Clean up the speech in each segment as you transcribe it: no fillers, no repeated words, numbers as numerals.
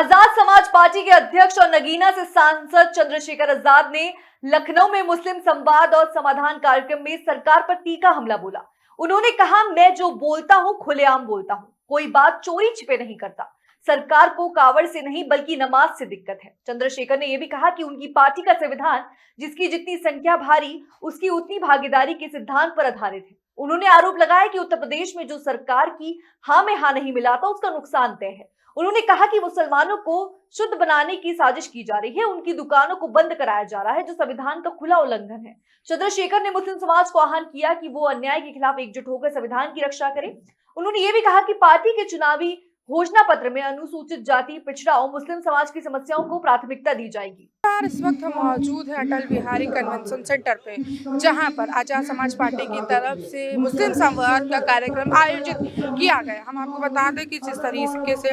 Azad Samaj party के अध्यक्ष और नगीना से सांसद चंद्रशेखर आजाद ने लखनऊ में मुस्लिम संवाद और समाधान कार्यक्रम में सरकार पर तीखा हमला बोला। उन्होंने कहा, मैं जो बोलता हूं खुलेआम बोलता हूं, कोई बात चोरी छिपे नहीं करता। सरकार को कावड़ से नहीं बल्कि नमाज से दिक्कत है। चंद्रशेखर ने यह भी कहा कि उनकी पार्टी का संविधान जिसकी जितनी संख्या भारी उसकी उतनी भागीदारी के सिद्धांत पर आधारित है। उन्होंने आरोप लगाया कि उत्तर प्रदेश में जो सरकार की हाँ में हाँ नहीं मिलाता उसका नुकसान तय है। उन्होंने कहा कि मुसलमानों को शुद्ध बनाने की साजिश की जा रही है, उनकी दुकानों को बंद कराया जा रहा है, जो संविधान का खुला उल्लंघन है। चंद्रशेखर ने मुस्लिम समाज को आह्वान किया कि वो अन्याय के खिलाफ एकजुट होकर संविधान की रक्षा करें। उन्होंने ये भी कहा कि पार्टी के चुनावी घोषणा पत्र में अनुसूचित जाति, पिछड़ा और मुस्लिम समाज की समस्याओं को प्राथमिकता दी जाएगी। इस वक्त हम मौजूद हैं अटल बिहारी कन्वेंशन सेंटर पे, जहां पर आजाद समाज पार्टी की तरफ से मुस्लिम संवाद का कार्यक्रम आयोजित किया गया। हम आपको बता दें कि जिस तरीके से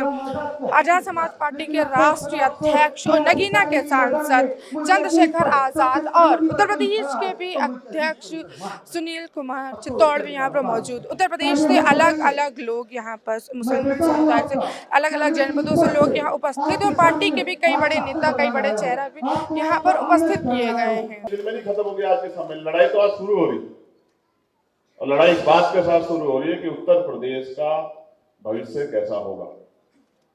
आजाद समाज पार्टी के राष्ट्रीय अध्यक्ष और नगीना के सांसद चंद्रशेखर आजाद और उत्तर प्रदेश के भी अध्यक्ष सुनील कुमार चित्तौड़ भी यहाँ पर मौजूद। उत्तर प्रदेश से अलग अलग लोग यहाँ पर मुस्लिम समुदाय से अलग अलग जनपदों से लोग यहाँ उपस्थित और पार्टी के भी कई बड़े नेता, कई बड़े चेहरा भी यहाँ पर उपस्थित किए गए हैं। खत्म हो गया आज के समय, लड़ाई तो आज शुरू हो रही और लड़ाई इस बात के साथ शुरू हो रही है कि उत्तर प्रदेश का भविष्य कैसा होगा,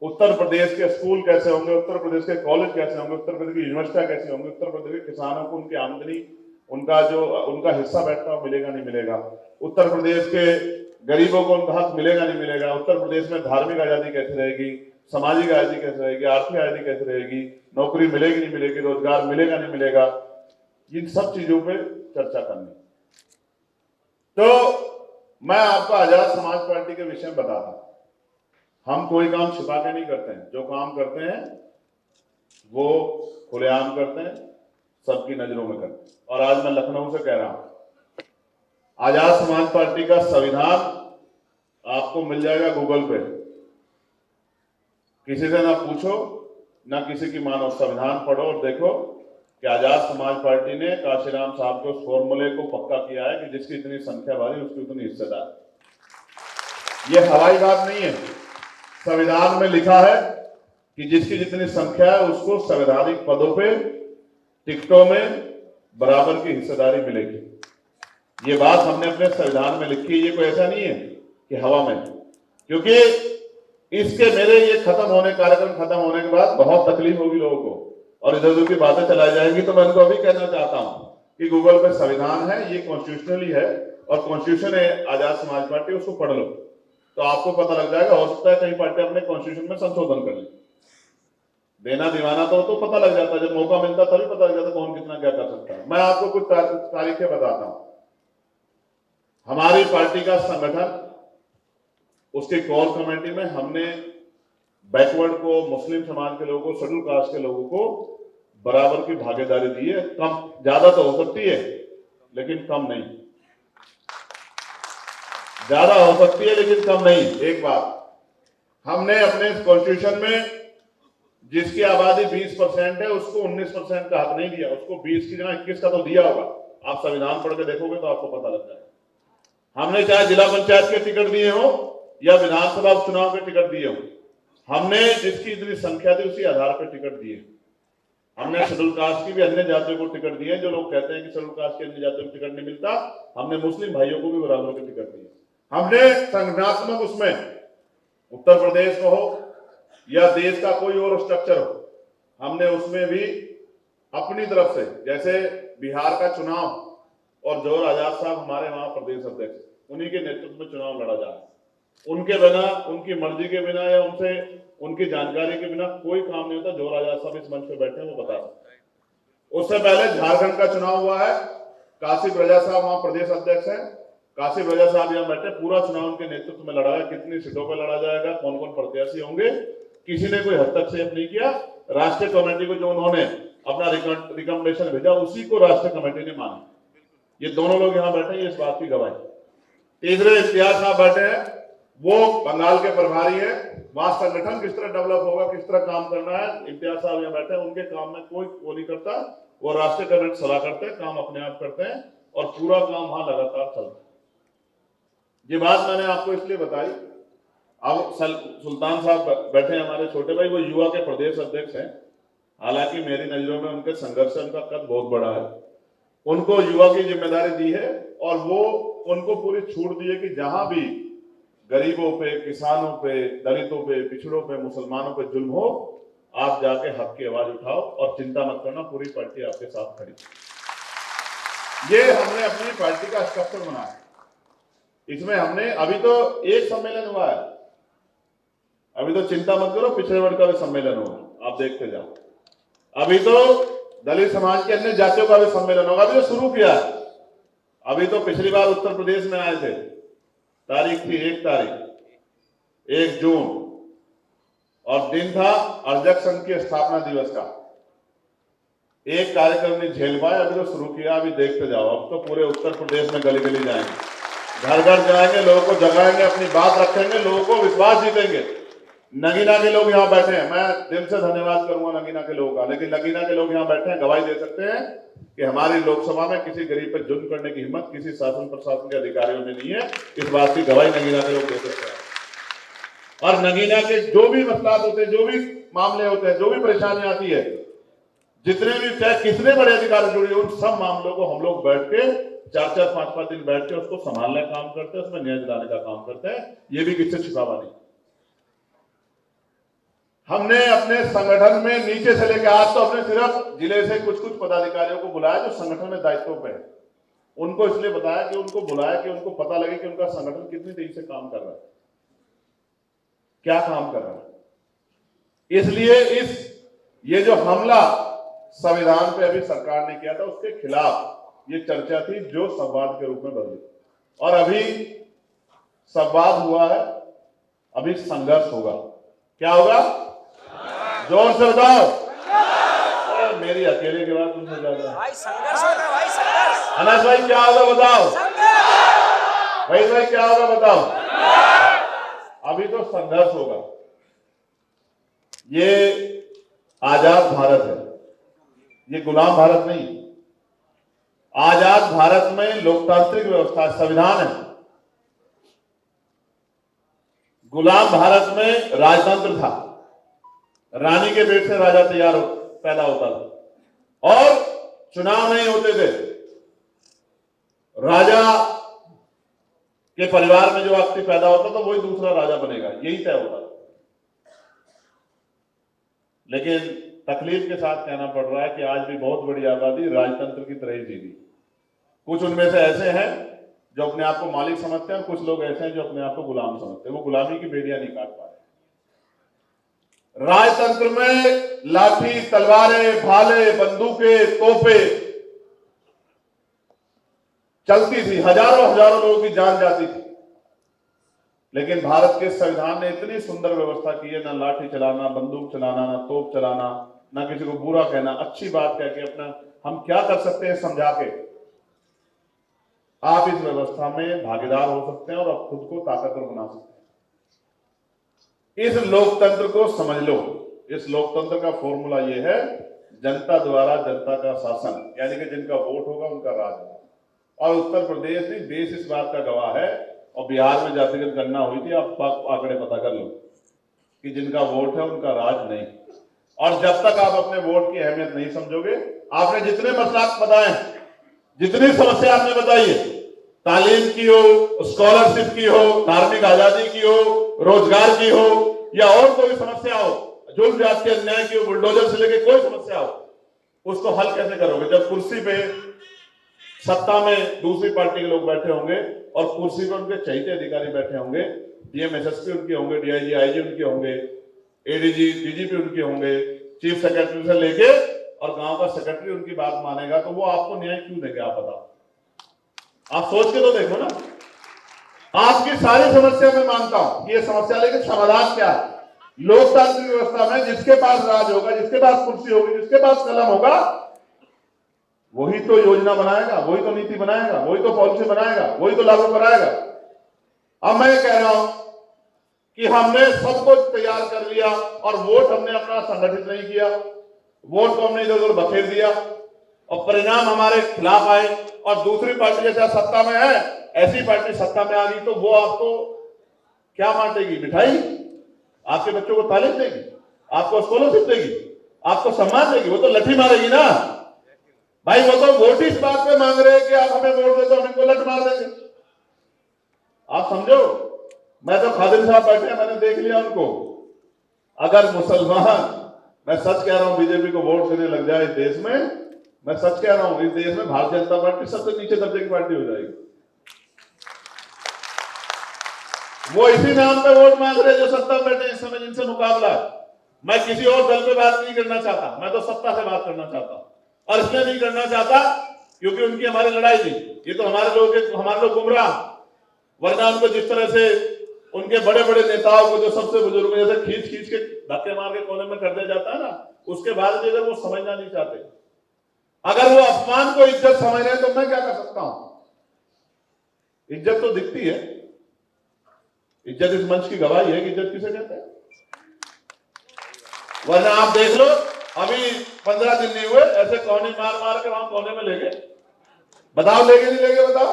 उत्तर प्रदेश के स्कूल कैसे होंगे, उत्तर प्रदेश के कॉलेज कैसे होंगे, उत्तर प्रदेश की यूनिवर्सिटियां कैसी होंगी, उत्तर प्रदेश के किसानों को उनकी आमदनी, उनका हिस्सा बैठता मिलेगा नहीं मिलेगा, उत्तर प्रदेश के गरीबों को उनका हक मिलेगा नहीं मिलेगा, उत्तर प्रदेश में धार्मिक आजादी कैसे रहेगी, सामाजिक आजादी कैसे रहेगी, आर्थिक आजादी कैसे रहेगी, नौकरी मिलेगी नहीं मिलेगी, रोजगार मिलेगा नहीं मिलेगा, इन सब चीजों पे चर्चा करनी। तो मैं आपको आजाद समाज पार्टी के विषय में बताता, हम कोई काम छिपा के नहीं करते हैं, जो काम करते हैं वो खुलेआम करते हैं, सबकी नजरों में करते हैं। और आज मैं लखनऊ से कह रहा हूं, आजाद समाज पार्टी का संविधान आपको मिल जाएगा गूगल पे, किसी से ना पूछो ना किसी की मानो, संविधान पढ़ो और देखो कि आजाद समाज पार्टी ने काशीराम साहब के उस फॉर्मूले को पक्का किया है कि जिसकी इतनी संख्या भारी उसकी उतनी हिस्सेदार। ये हवाई बात नहीं है, संविधान में लिखा है कि जिसकी जितनी संख्या है उसको संवैधानिक पदों पे टिकटों में बराबर की हिस्सेदारी मिलेगी। ये बात हमने अपने संविधान में लिखी है, ये कोई ऐसा नहीं है कि हवा में, क्योंकि इसके मेरे ये कार्यक्रम खत्म होने के बाद बहुत तकलीफ होगी लोगों को और इधर उधर की बातें चलाई जाएंगी। तो मैं उनको अभी कहना चाहता हूं कि गूगल पे संविधान है, ये कॉन्स्टिट्यूशनली है और कॉन्स्टिट्यूशन है आजाद समाज पार्टी, उसको पढ़ लो तो आपको पता लग जाएगा। हो सकता है कई पार्टी अपने कॉन्स्टिट्यूशन में संशोधन कर ले, देना दीवाना तो पता लग जाता है, जब मौका मिलता तभी पता लग जाता कौन कितना क्या कर सकता है। मैं आपको कुछ तारीखें बताता हूं। हमारी पार्टी का संगठन, उसकी कोर कमेटी में हमने बैकवर्ड को, मुस्लिम समाज के लोगों को, शेड्यूल कास्ट के लोगों को बराबर की भागीदारी दी है। कम ज्यादा तो हो सकती है लेकिन कम नहीं, ज्यादा हो सकती है लेकिन कम नहीं। एक बात, हमने अपने कॉन्स्टिट्यूशन में जिसकी आबादी 20% है उसको 19% का हक नहीं दिया, उसको 20 की जगह 21 का तो दिया होगा। आप संविधान पढ़ के देखोगे तो आपको पता लग जाएगा। हमने चाहे जिला पंचायत के टिकट दिए हो या विधानसभा उपचुनाव के टिकट दिए हो, हमने जिसकी इतनी संख्या थी उसी आधार पर टिकट दिए। हमने शेड्यूल कास्ट की भी अन्य जातियों को टिकट दिए। जो लोग कहते हैं कि शेड्यूल कास्ट की अन्य जातियों को टिकट नहीं मिलता, हमने मुस्लिम भाइयों को भी बराबर के टिकट दिए। हमने संगठनात्मक उसमें उत्तर प्रदेश को हो या देश का कोई और स्ट्रक्चर हो, हमने उसमें भी अपनी तरफ से, जैसे बिहार का चुनाव और जोर आजाद साहब हमारे वहां प्रदेश अध्यक्ष, उन्हीं के नेतृत्व में चुनाव लड़ा जा रहा है। उनके बिना, उनकी मर्जी के बिना या उनकी जानकारी के बिना कोई काम नहीं होता। जोर आजाद साहब इस मंच पे बैठे हैं, वो बता सकते हैं। उससे पहले झारखंड का चुनाव हुआ है, काशिफ रजा साहब वहां प्रदेश अध्यक्ष हैं, काशिफ रजा साहब यहाँ बैठे, पूरा चुनाव उनके नेतृत्व में लड़ा है। कितनी सीटों पर लड़ा जाएगा, कौन कौन प्रत्याशी होंगे, किसी ने कोई हस्तक्षेप नहीं किया। राष्ट्रीय कमेटी को जो उन्होंने अपना रिकमेंडेशन भेजा उसी को राष्ट्रीय कमेटी ने माना। ये दोनों लोग यहाँ बैठे हैं, इस बात की गवाही। तीसरे इम्तियाज साहब बैठे हैं, वो बंगाल के प्रभारी है, वहां संगठन किस तरह डेवलप होगा, किस तरह काम करना है, इम्तियाज साहब यहाँ बैठे हैं। उनके काम में कोई वो नहीं करता, वो राष्ट्रीय कमेटी सलाह करते हैं, काम अपने आप करते हैं और पूरा काम वहां लगातार चलता है। ये बात मैंने आपको इसलिए बताई, अब सुल्तान साहब बैठे हैं हमारे छोटे भाई, वो युवा के प्रदेश अध्यक्ष हैं। हालांकि मेरी नजरों में उनके संघर्ष, उनका कद बहुत बड़ा है। उनको युवा की जिम्मेदारी दी है और वो उनको पूरी छूट दी है कि जहां भी गरीबों पे, किसानों पे, दलितों पे, पिछड़ों पे, मुसलमानों पे जुल्म हो, आप जाके हक की आवाज उठाओ और चिंता मत करना, पूरी पार्टी आपके साथ खड़ी। ये हमने अपनी पार्टी का स्ट्रक्चर बनाया। इसमें हमने अभी तो एक सम्मेलन हुआ है, अभी तो चिंता मत करो, पिछड़े वर्ग का भी सम्मेलन होगा, आप देखते जाओ। अभी तो दलित समाज के अन्य जातियों का भी सम्मेलन होगा, अभी तो शुरू किया है। अभी तो पिछली बार उत्तर प्रदेश में आए थे, तारीख थी 1 जून, और दिन था अर्जक संघ के स्थापना दिवस का। एक कार्यक्रम नहीं झेल पाए, अभी तो शुरू किया, अभी देखते जाओ। अब तो पूरे उत्तर प्रदेश में गली गली जाएंगे, घर घर जाएंगे, लोगों को जगाएंगे, अपनी बात रखेंगे, लोगों को विश्वास जीतेंगे। नगीना के लोग यहाँ बैठे हैं, मैं दिल से धन्यवाद करूंगा नगीना के लोगों का, लेकिन नगीना के लोग यहाँ बैठे हैं, गवाही दे सकते हैं कि हमारी लोकसभा में किसी गरीब पर जुल्म करने की हिम्मत किसी शासन प्रशासन के अधिकारियों में नहीं है। इस बात की गवाही नगीना के लोग दे सकते हैं। और नगीना के जो भी मसला होते हैं, जो भी मामले होते हैं, जो भी परेशानी आती है, जितने भी चाहे कितने बड़े अधिकारी जुड़े, उन सब मामलों को हम लोग बैठ के 4-4, 5-5 दिन बैठ के उसको संभालने का काम करते हैं, उसमें न्याय दिलाने का काम करते हैं। ये भी किससे छिपावा नहीं। हमने अपने संगठन में नीचे से लेकर आज तो अपने सिर्फ जिले से कुछ पदाधिकारियों को बुलाया जो संगठन में दायित्वों पे है। उनको इसलिए बताया कि उनको बुलाया कि उनको पता लगे कि उनका संगठन कितनी तेजी से काम कर रहा है, क्या काम कर रहा है। इसलिए ये जो हमला संविधान पे अभी सरकार ने किया था, उसके खिलाफ ये चर्चा थी जो संवाद के रूप में बदली। और अभी संवाद हुआ है, अभी संघर्ष होगा। क्या होगा? जोर से बताओ। मेरी अकेले के बाद तुमसे ज्यादा भाई संघर्ष होगा, भाई संघर्ष। अनस भाई क्या होगा बताओ, भाई क्या होगा बताओ। अभी तो संघर्ष होगा। ये आजाद भारत है, ये गुलाम भारत नहीं। आजाद भारत में लोकतांत्रिक व्यवस्था, संविधान है। गुलाम भारत में राजतंत्र था, रानी के पेट से राजा पैदा होता था और चुनाव नहीं होते थे। राजा के परिवार में जो व्यक्ति पैदा होता था वही दूसरा राजा बनेगा, यही तय होता था। लेकिन तकलीफ के साथ कहना पड़ रहा है कि आज भी बहुत बड़ी आबादी राजतंत्र की तरह ही जी रही। कुछ उनमें से ऐसे हैं जो अपने आप को मालिक समझते हैं और कुछ लोग ऐसे हैं जो अपने आप को गुलाम समझते हैं। वो गुलामी की बेड़ियां नहीं काट पा रहे। राजतंत्र में लाठी, तलवारें, भाले, बंदूकें, तोपें चलती थी, हजारों लोगों की जान जाती थी। लेकिन भारत के संविधान ने इतनी सुंदर व्यवस्था की है, ना लाठी चलाना, बंदूक चलाना, ना तोप चलाना, ना किसी को बुरा कहना, अच्छी बात कह के अपना हम क्या कर सकते हैं समझा के आप इस व्यवस्था में भागीदार हो सकते हैं और आप खुद को ताकतवर बना सकते हैं। इस लोकतंत्र को समझ लो। इस लोकतंत्र का फॉर्मूला यह है, जनता द्वारा जनता का शासन, यानी कि जिनका वोट होगा उनका राज होगा। और उत्तर प्रदेश नहीं, देश इस बात का गवाह है। और बिहार में जातिगत गणना हुई थी, आप आंकड़े पता कर लो कि जिनका वोट है उनका राज नहीं। और जब तक आप अपने वोट की अहमियत नहीं समझोगे, आपने जितने मसला बताए, जितनी समस्या आपने बताई है, तालीम की हो, स्कॉलरशिप की हो, धार्मिक आजादी की हो, रोजगार की हो, या और कोई समस्या हो, जुल्म जाति अन्याय की हो, बुलडोजर से लेके कोई समस्या हो, उसको हल कैसे करोगे जब कुर्सी पे सत्ता में दूसरी पार्टी के लोग बैठे होंगे और कुर्सी पर उनके चहेते अधिकारी बैठे होंगे, डीएम एसएसपी उनके होंगे, डीआईजी आईजी उनके होंगे, एडीजी डीजीपी उनके होंगे, चीफ सेक्रेटरी से लेके और गांव का सेक्रेटरी उनकी बात मानेगा, तो वो आपको न्याय क्यों देंगे? आप बताओ, आप सोच के तो देखो ना। आपकी सारी समस्या मैं मानता हूं ये समस्या, लेकिन समाधान क्या है? लोकतांत्रिक व्यवस्था में जिसके पास राज होगा, जिसके पास कुर्सी होगी, जिसके पास कलम होगा, वही तो योजना बनाएगा, वही तो नीति बनाएगा, वही तो पॉलिसी बनाएगा, वही तो लागू कराएगा। अब मैं कह रहा हूं कि हमने सब कुछ तैयार कर लिया और वोट हमने अपना संगठित नहीं किया, वोट को हमने इधर उधर बखेर दिया और परिणाम हमारे खिलाफ आए। और दूसरी पार्टी जैसे सत्ता में है, ऐसी पार्टी सत्ता में आ गई तो वो आपको क्या बांटेगी? मिठाई? आपके बच्चों को तालीम देगी? आपको स्कॉलरशिप देगी? आपको सम्मान देगी? वो तो लठी मारेगी ना भाई। वो तो वोट इस बात पे मांग रहे हैं कि आप हमें वोट दे तो हम इनको लठ मार देंगे। आप समझो, मैं तो खादिम साहब बैठे हैं, मैंने देख लिया उनको। अगर मुसलमान, मैं सच कह रहा हूं, बीजेपी को वोट देने लग जाए इस देश में, मैं सच कह रहा हूं, इस देश में भारतीय जनता पार्टी सबसे नीचे दर्जे की पार्टी हो जाएगी। वो इसी नाम पे वोट मांग रहे हैं जो सत्ता में बैठे इस समय, जिनसे मुकाबला है। मैं किसी और दल पे बात नहीं करना चाहता, मैं तो सत्ता से बात करना चाहता हूं। और इसलिए नहीं करना चाहता क्योंकि उनकी हमारी लड़ाई नहीं, ये तो हमारे लोग गुमराह। वरना उनको जिस तरह से उनके बड़े बड़े नेताओं को, जो सबसे बुजुर्ग, जैसे खींच खींच के धक्के मार के कोने में कर दिया जाता है ना, उसके बाद भी अगर वो समझना नहीं चाहते, अगर वो अपमान को इज्जत समझ रहे हैं, तो मैं क्या कर सकता हूं? इज्जत तो दिखती है। इज्जत इस मंच की गवाही है कि इज्जत किसे कहते हैं। वरना आप देख लो, अभी 15 दिन नहीं हुए, ऐसे कोने मार मार के वहां कोने में ले गए। बताओ लेगे नहीं लेगे? बताओ।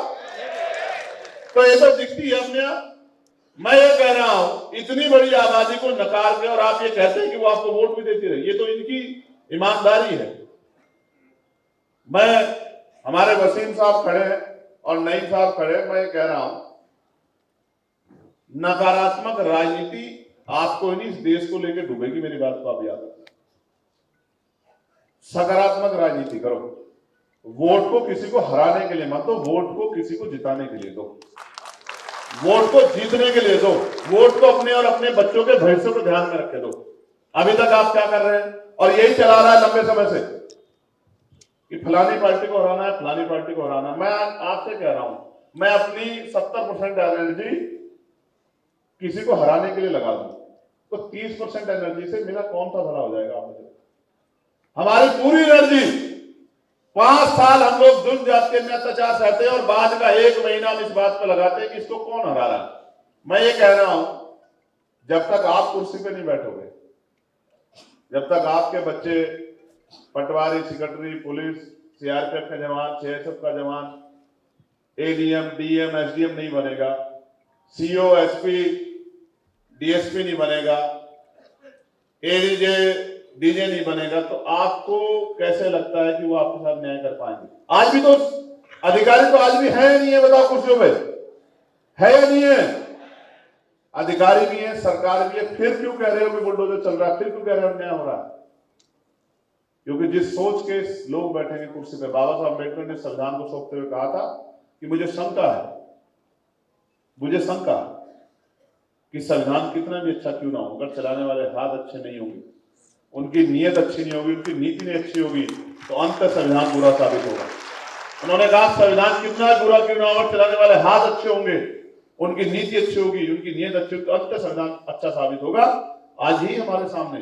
तो ये तो दिखती है अपने आप। मैं ये कह रहा हूं, इतनी बड़ी आबादी को नकार के और आप ये कहते हैं कि वो आपको वोट भी देती रहे, ये तो इनकी ईमानदारी है। हमारे वसीम साहब खड़े हैं और नईम साहब खड़े हैं, मैं ये कह रहा हूं, नकारात्मक राजनीति आपको नहीं, इस देश को लेकर डूबेगी। मेरी बात को आप याद रखें। सकारात्मक राजनीति करो। वोट को किसी को हराने के लिए मत दो, वोट को किसी को जिताने के लिए दो। वोट को जीतने के लिए दो। वोट को अपने और अपने बच्चों के भविष्य को ध्यान में रखे दो। अभी तक आप क्या कर रहे हैं? और यही चला रहा है लंबे समय से कि फलानी पार्टी को हराना है, फलानी पार्टी को हराना। मैं आपसे कह रहा हूं, मैं अपनी 70% एनर्जी किसी को हराने के लिए लगा दूं, तो 30% एनर्जी से मेरा कौन सा भला हो जाएगा? आप मुझे, हमारी पूरी एनर्जी 5 साल हम लोग जुल्म जाति में अत्याचार सहते हैं और बाद का 1 महीना हम इस बात पर लगाते हैं कि इसको कौन हरा रहा है। मैं ये कह रहा हूं, जब तक आप कुर्सी पे नहीं बैठोगे, जब तक आपके बच्चे पटवारी, सेक्रेटरी, पुलिस, सीआरपीएफ का जवान, सीएसएफ का जवान, एडीएम, डीएम, एसडीएम नहीं बनेगा, सीओ, एसपी, डीएसपी नहीं बनेगा, एडीजे, डीजे नहीं बनेगा, तो आपको कैसे लगता है कि वो आपके साथ न्याय कर पाएंगे? आज भी तो अधिकारी तो आज भी है नहीं है, बताओ कुर्सियों पे है या नहीं है? अधिकारी भी है, सरकार भी है, फिर क्यों कह रहे हो कि बुलडोजर चल रहा है? फिर क्यों कह रहे हो अन्याय हो रहा है? क्योंकि जिस सोच के लोग बैठेंगे कुर्सी पे, बाबा साहब अम्बेडकर ने संविधान को सौंपते हुए कहा था कि मुझे शंका है कि संविधान कितना भी अच्छा क्यों ना हो, अगर चलाने वाले हाथ अच्छे नहीं होंगे, उनकी नीयत अच्छी नहीं होगी, उनकी नीति नहीं अच्छी होगी, तो अंत संविधान बुरा साबित होगा। उन्होंने कहा संविधान कितना बुरा क्यों ना हो, अगर चलाने वाले हाथ अच्छे होंगे, उनकी नीति अच्छी होगी, उनकी नीयत अच्छी होगी, तो अंत संविधान अच्छा साबित होगा। आज ही हमारे सामने